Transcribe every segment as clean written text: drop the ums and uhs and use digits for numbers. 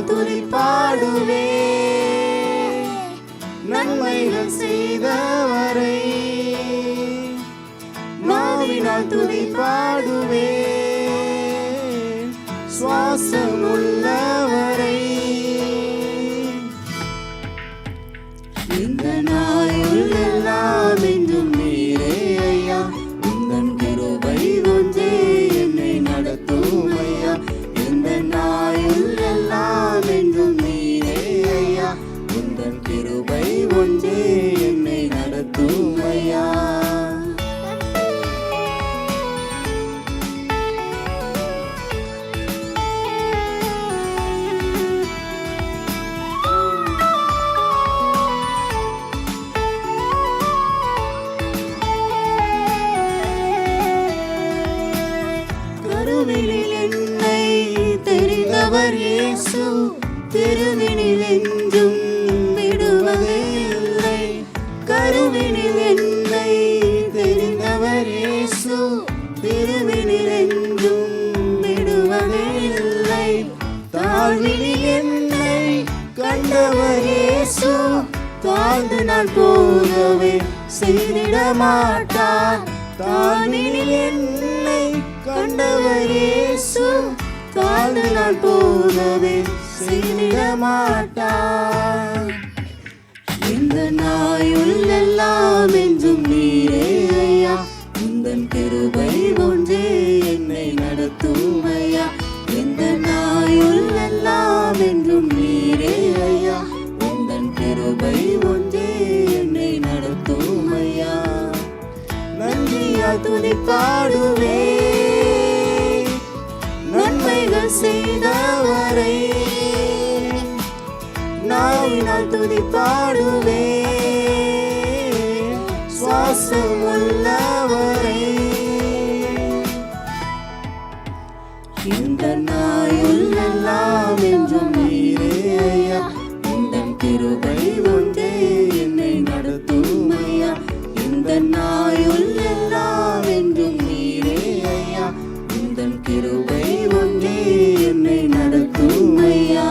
துதிப்பாடுவே நன்மைகள் செய்தவரை நாவினால் துதிப்பாடுவே சுவாசம் உள்ளவரை இந்த நாயுள் எல்லாம் என்றும் நீரே ஐயா உந்தன் கிருபை ஒன்றே என்னை நடத்தும் ஐயா இந்த நாயுள் எல்லாம் என்றும் நீரே ஐயா உந்தன் கிருபை ஒன்றே என்னை நடத்தும் ஐயா கருவினில் என்னை தெரிந்தவர் இயேசு திருவினில் என்றும் விடுவதே இல்லை கருவினில் என்னை தெரிந்தவர் இயேசு திருவினில் என்றும் விடுவதே இல்லை தாழ்வினில் என்னை கண்டவர் இயேசு தாழ்ந்து நான் போகவே செய்திட மாட்டார் தாழ்வினில் என்னை கண்டவர் இயேசு தாழ்ந்து நான் போகவே செய்திட மாட்டார் இந்த நாயுள் எல்லாம் என்றும் நீரே ஐயா உந்தன் கிருபை ஒன்றே என்னை நடத்தும் ஐயா இந்த நாயுள் எல்லாம் என்றும் நீரே ஐயா உந்தன் கிருபை ஒன்றே என்னை நடத்தும் ஐயா நன்றியால் துதிப்பாடுவே நன்மைகள் செய்தவரை நாவினால் துதிப்பாடுவே சுவாசம் உள்ளவரை இந்த நாயுள் எல்லாம் என்றும் நீரே ஐயா உந்தன் கிருபை ஒன்றே என்னை நடத்தும் ஐயா இந்த நாயுள் எல்லாம் என்றும் நீரே ஐயா உந்தன் கிருபை ஒன்றே என்னை நடத்தும் ஐயா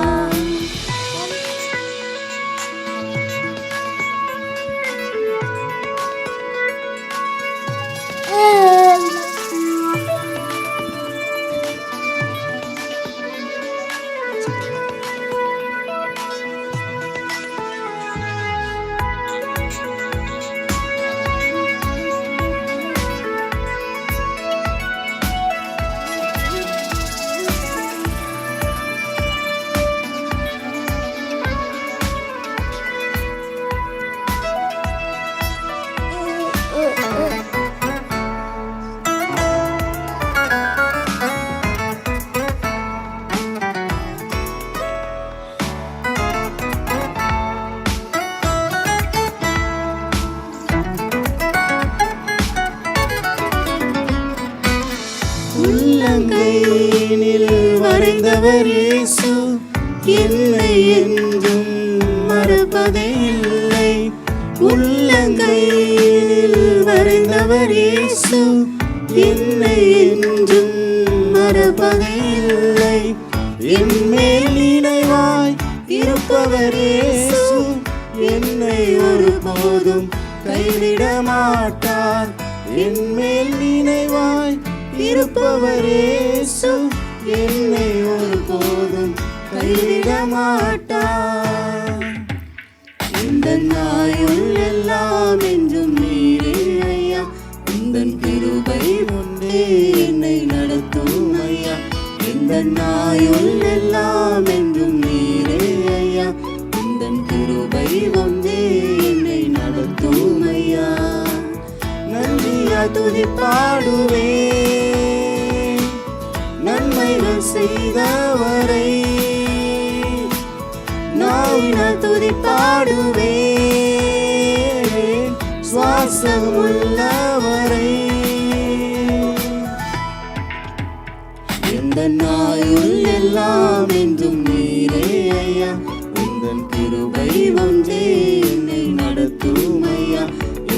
உள்ளங்கையினில் வரைந்தவர் இயேசு என்னை என்றும் மறப்பதே இல்லை உள்ளங்கையினில் வரைந்தவர் இயேசு என்னை என்றும் மறப்பதே இல்லை என் மேல் நினைவாய் இருப்பவர் இயேசு என்னை ஒருபோதும் கைவிட மாட்டார் என் மேல் நினைவாய் இருப்பவர் இயேசு என்னை ஒருபோதும் கைவிட மாட்டார் இந்த நாயுள் எல்லாம் என்றும் நீரே ஐயா உந்தன் கிருபை ஒன்றே என்னை நடத்தும் ஐயா இந்த நாயுள் எல்லாம் என்றும் நீரே ஐயா உந்தன் கிருபை ஒன்றே என்னை நடத்தும் ஐயா நன்றியா துதிப்பாடுவே நன்மைகள் செய்தவரை நாவினால் துதிப்பாடுவே சுவாசம் உள்ளவரை இந்த நாயுள் எல்லாம் என்றும் நீரே ஐயா உந்தன் கிருபை ஒன்றே என்னை நடத்தும் ஐயா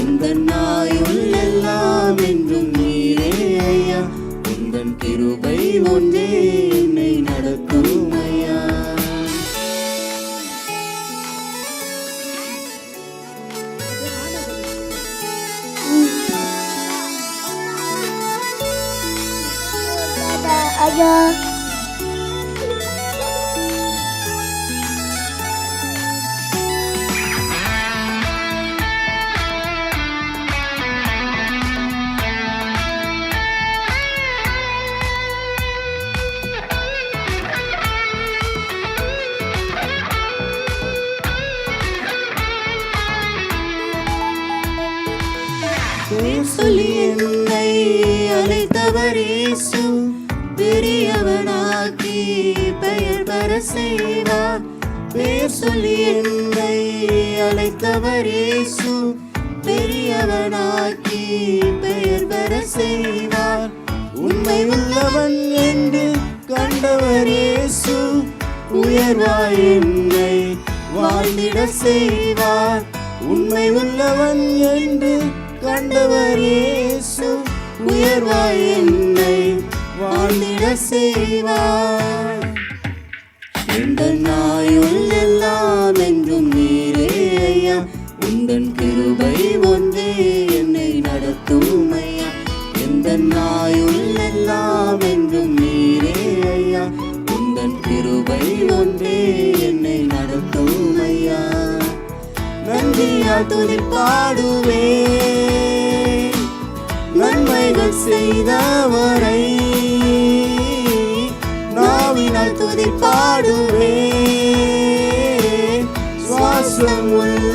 இந்த நாயுள் எல்லாம் என்றும் நீரே ஐயா உந்தன் கிருபை ஒன்றே என்னை நடத்தும் ஐயா ஐயா. பேர் சொல்லி என்னை அழைத்தவர் இயேசு, பெரியவனாக்கி பெயர் பெற செய்வார். பேர் சொல்லி என்னை அழைத்தவர் இயேசு, பெரியவனாக்கி பெயர் பெற செய்வார். உண்மை உள்ளவன் என்று கண்டவர் இயேசு, உயர்வாய் என்னை வாழ்ந்திட செய்வார். உண்மை உள்ளவன் என்று கண்டவர் இயேசு, உயர்வாய் என்னை வாழ்ந்திட செய்வார். எந்த நாயுள் எல்லாம் என்றும் நீரே ஐயா, உந்தன் கிருபை ஒன்றே என்னை நடத்தும் ஐயா. எந்த நாயுள் எல்லாம் என்றும் நீரே ஐயா, உந்தன் கிருபை ஒன்றே என்னை நடத்தும் ஐயா. நன்றியால் துதிப்பாடுவே நன்மைகள் செய்தவரை, நாவினால் துதிப்பாடுவே சுவாசம் உள்ள